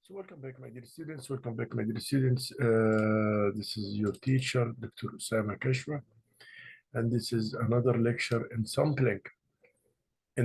So welcome back, my dear students. Welcome back, my dear students. This is your teacher, Dr. Usama Kashwa, and this is another lecture in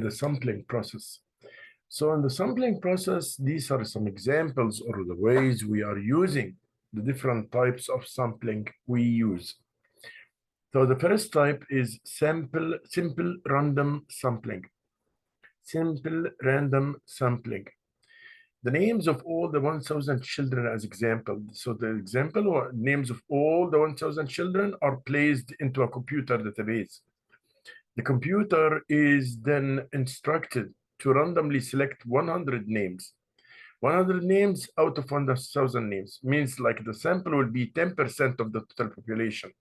the sampling process. So in the sampling process, these are some examples or the ways we are using the different types of sampling we use. So the first type is simple random sampling. Simple random sampling. The names of all the 1,000 children as example. So the example or names of all the 1,000 children are placed into a computer database. The computer is then instructed to randomly select 100 names. 100 names out of 1,000 names means like the sample will be 10% of the total population.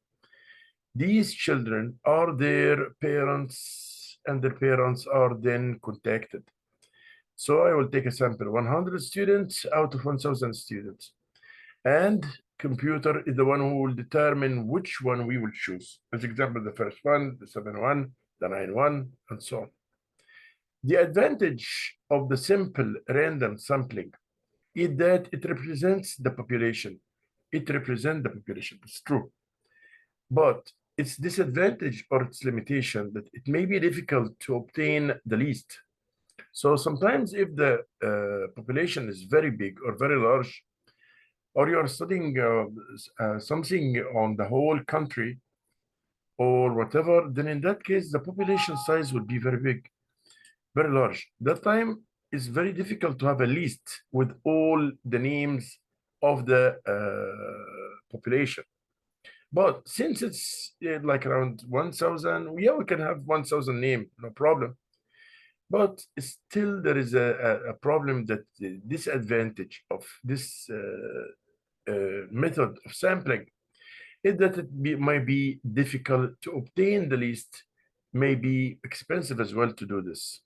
These children are their parents and their parents are then contacted. So I will take a sample, 100 students out of 1,000 students. And computer is the one who will determine which one we will choose. As example, the first one, the 7-1, the 9-1, and so on. The advantage of the simple random sampling is that it represents the population. It represents the population, it's true. But its disadvantage or its limitation that it may be difficult to obtain the least. So sometimes if the population is very big or very large, or you are studying something on the whole country or whatever, then in that case, the population size would be very big, very large. That time is very difficult to have a list with all the names of the population. But since it's like around 1,000, yeah, we can have 1,000 name, no problem. But still, there is a problem that the disadvantage of this method of sampling is that it might be difficult to obtain the list, may be expensive as well to do this.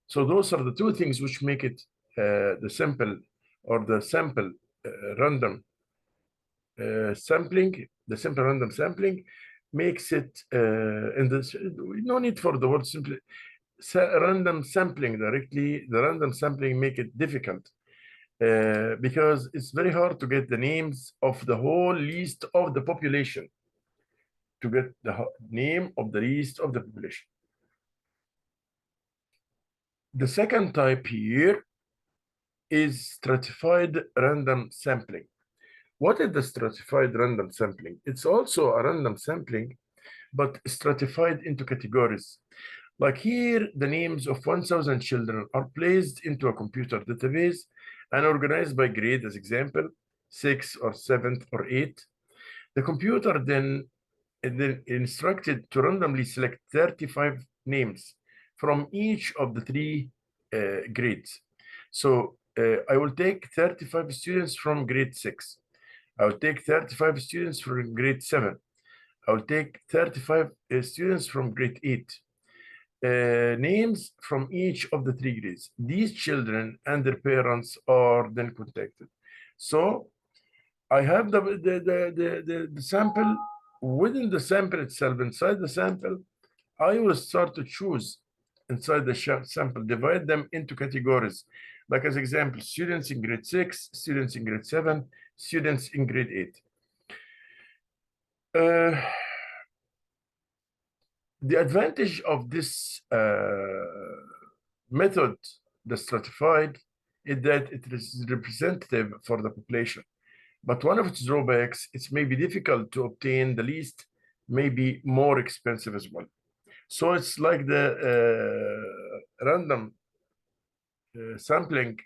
So those are the two things which make it the simple or the sample random sampling, the simple random sampling makes it, and no need for the word simply, random sampling directly, the random sampling make it difficult because it's very hard to get the names of the whole list of the population, to get the name of the list of the population. The second type here is stratified random sampling. What is the stratified random sampling? It's also a random sampling, but stratified into categories. Like here, the names of 1,000 children are placed into a computer database and organized by grade, as example, 6 or 7 or 8. The computer then instructed to randomly select 35 names from each of the three grades. So I will take 35 students from grade 6. I will take 35 students from grade 7. I will take 35 students from grade 8. Names from each of the three grades. These children and their parents are then contacted. So I have the sample. Within the sample itself, inside the sample, I will start to choose inside the sample, divide them into categories. Like as example, students in grade 6, students in grade 7, students in grade 8. The advantage of this method, the stratified, is that it is representative for the population. But one of its drawbacks, it may be difficult to obtain the least, may be more expensive as well. So it's like the random sampling.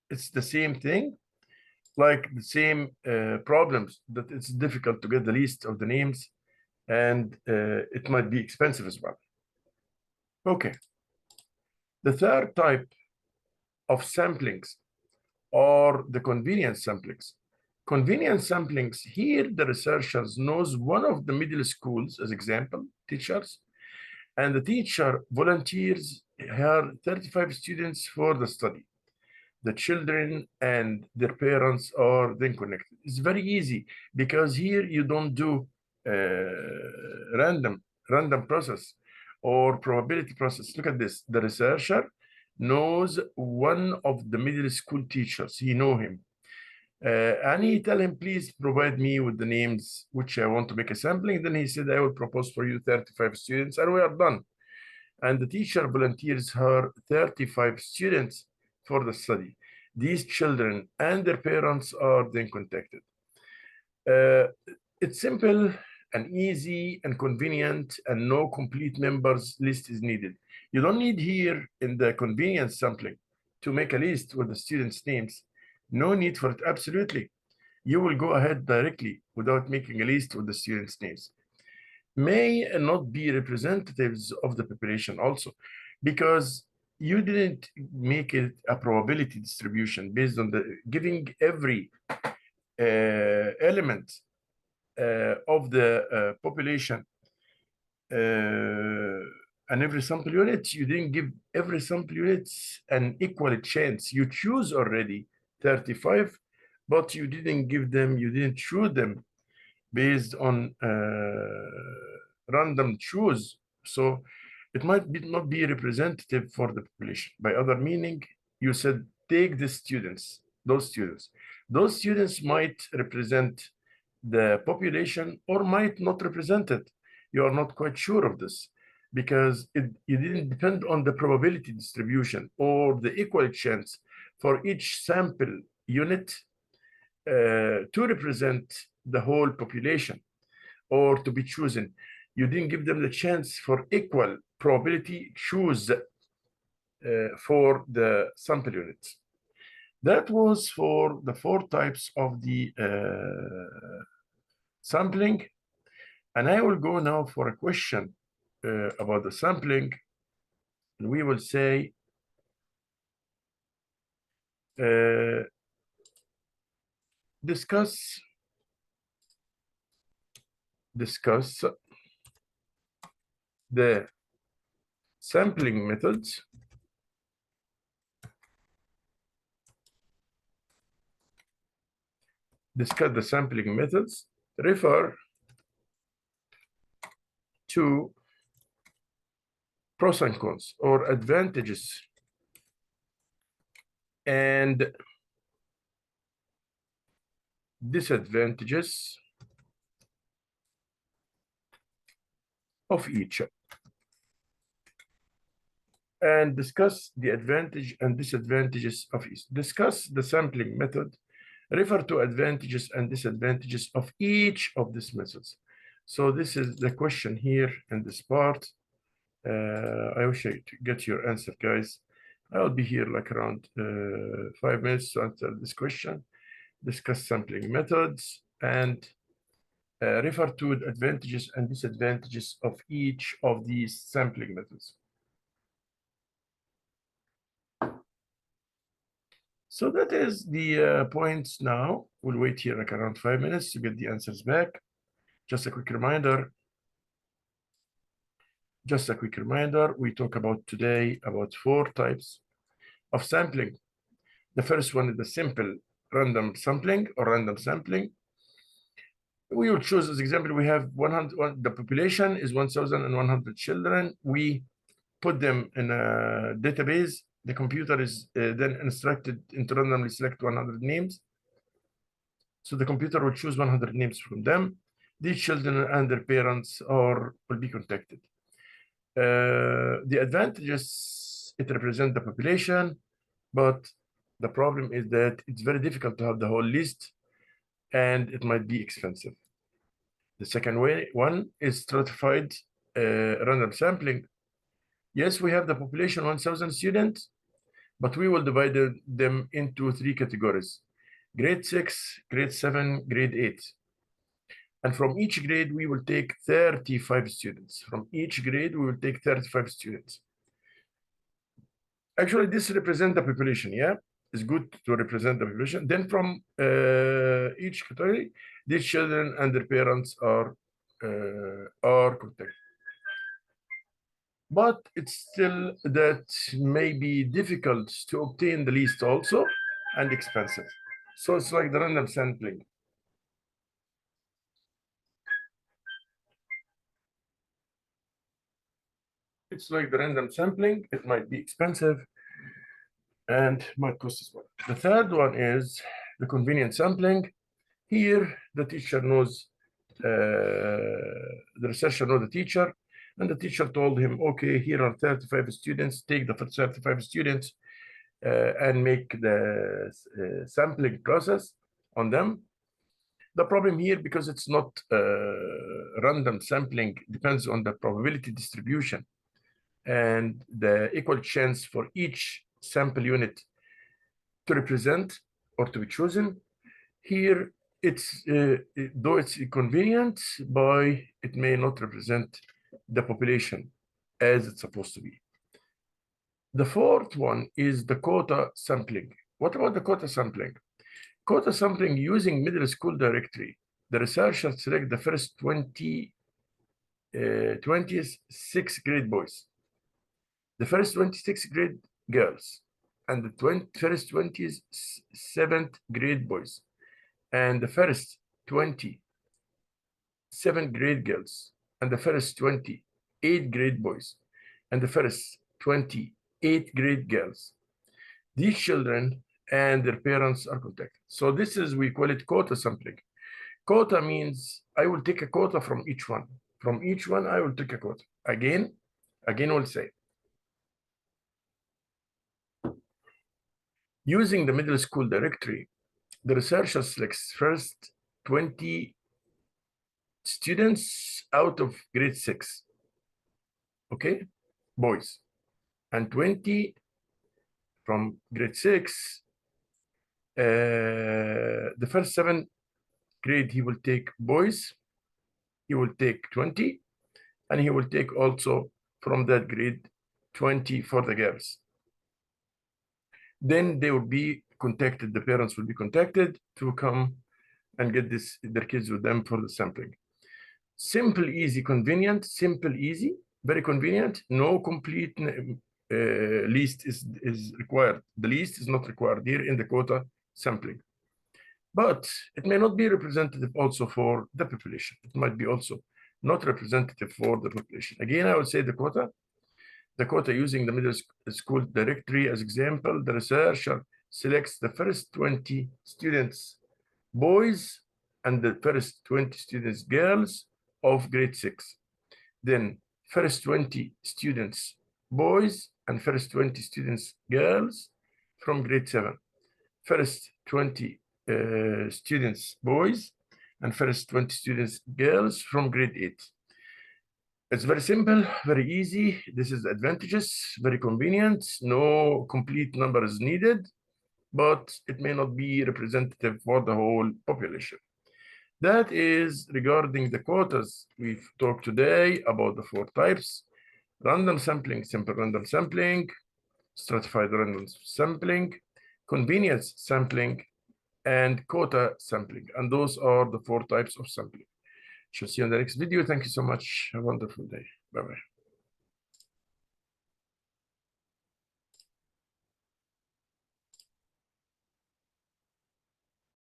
It's the same thing, like the same problems, that it's difficult to get the list of the names, and it might be expensive as well. Okay. The third type of samplings are the convenience samplings. Convenience samplings, here the researchers knows one of the middle schools as example, teachers, and the teacher volunteers her 35 students for the study. The children and their parents are then connected. It's very easy because here you don't do random process or probability process. Look at this, the researcher knows one of the middle school teachers. He know him. And he tell him, please provide me with the names which I want to make a sampling. Then he said, I will propose for you 35 students, and we are done. And the teacher volunteers her 35 students for the study. These children and their parents are then contacted. It's simple and easy and convenient, and no complete members list is needed. You don't need here in the convenience sampling to make a list with the students' names. No need for it, absolutely. You will go ahead directly without making a list with the students' names. May not be representatives of the population also, because you didn't make it a probability distribution based on the giving every element of the population and every sample unit. You didn't give every sample unit an equal chance. You choose already 35, but you didn't choose them based on random choose. So it might not be representative for the population. By other meaning, you said take the students, those students. Those students might represent the population or might not represent it. You are not quite sure of this because it didn't depend on the probability distribution or the equal chance for each sample unit to represent the whole population or to be chosen. You didn't give them the chance for equal probability choose for the sample units. That was for the 4 types of the sampling. And I will go now for a question about the sampling. And we will say, discuss the sampling methods refer to pros and cons or advantages and disadvantages of each, and discuss the advantage and disadvantages of each. Discuss the sampling method, refer to advantages and disadvantages of each of these methods. So this is the question here in this part. I wish I could get your answer, guys. I'll be here like around 5 minutes to answer this question. Discuss sampling methods and refer to the advantages and disadvantages of each of these sampling methods. So that is the points now. We'll wait here like around 5 minutes to get the answers back. Just a quick reminder. We talk about today about 4 types of sampling. The first one is the simple random sampling or random sampling. We will choose as example, we have 100, the population is 1,100 children. We put them in a database. The computer is then instructed to randomly select 100 names. So the computer will choose 100 names from them. These children and their parents will be contacted. The advantages, it represents the population, but the problem is that it's very difficult to have the whole list and it might be expensive. The second one is stratified random sampling. Yes, we have the population 1,000 students, but we will divide them into 3 categories: grade 6, grade 7, grade 8. And from each grade, we will take 35 students. Actually, this represents the population, yeah? It's good to represent the population. Then from each category, these children and their parents are contacted. But it's still that may be difficult to obtain the list also and expensive. So it's like the random sampling. It might be expensive and might cost as well. The third one is the convenient sampling. Here, the teacher knows, the researcher knows the teacher, and the teacher told him, okay, here are 35 students, take the 35 students and make the sampling process on them. The problem here, because it's not random sampling, depends on the probability distribution and the equal chance for each sample unit to represent or to be chosen. Here, it's though it's convenient, but it may not represent the population as it's supposed to be. The fourth one is the quota sampling. What about the quota sampling? Quota sampling using middle school directory. The researchers select the first 26 grade boys, the first 26 grade girls, and the first 27th grade boys, and the first 27 grade girls, and the first 28 grade boys, and the first 28 grade girls. These children and their parents are contacted. So this is, we call it quota sampling. Quota means I will take a quota from each one. From each one, I will take a quota. Again, we'll say, using the middle school directory, the researcher selects first 20 students out of grade 6, okay, boys, and 20 from grade 6. The first 7 grade, he will take boys, he will take 20, and he will take also from that grade 20 for the girls. Then they will be contacted, the parents will be contacted to come and get their kids with them for the sampling. Simple, easy, convenient, simple, easy, very convenient. No complete list is required. The list is not required here in the quota sampling. But it may not be representative also for the population. It might be also not representative for the population. Again, I would say the quota using the middle school directory as example, the researcher selects the first 20 students, boys, and the first 20 students, girls of grade 6. Then first 20 students, boys, and first 20 students, girls from grade 7. First 20 students, boys, and first 20 students, girls from grade 8. It's very simple, very easy. This is advantages, very convenient. No complete number is needed, but it may not be representative for the whole population. That is regarding the quotas. We've talked today about the 4 types: random sampling, simple random sampling, stratified random sampling, convenience sampling, and quota sampling. And those are the 4 types of sampling. Shall see you in the next video. Thank you so much. Have a wonderful day. Bye-bye.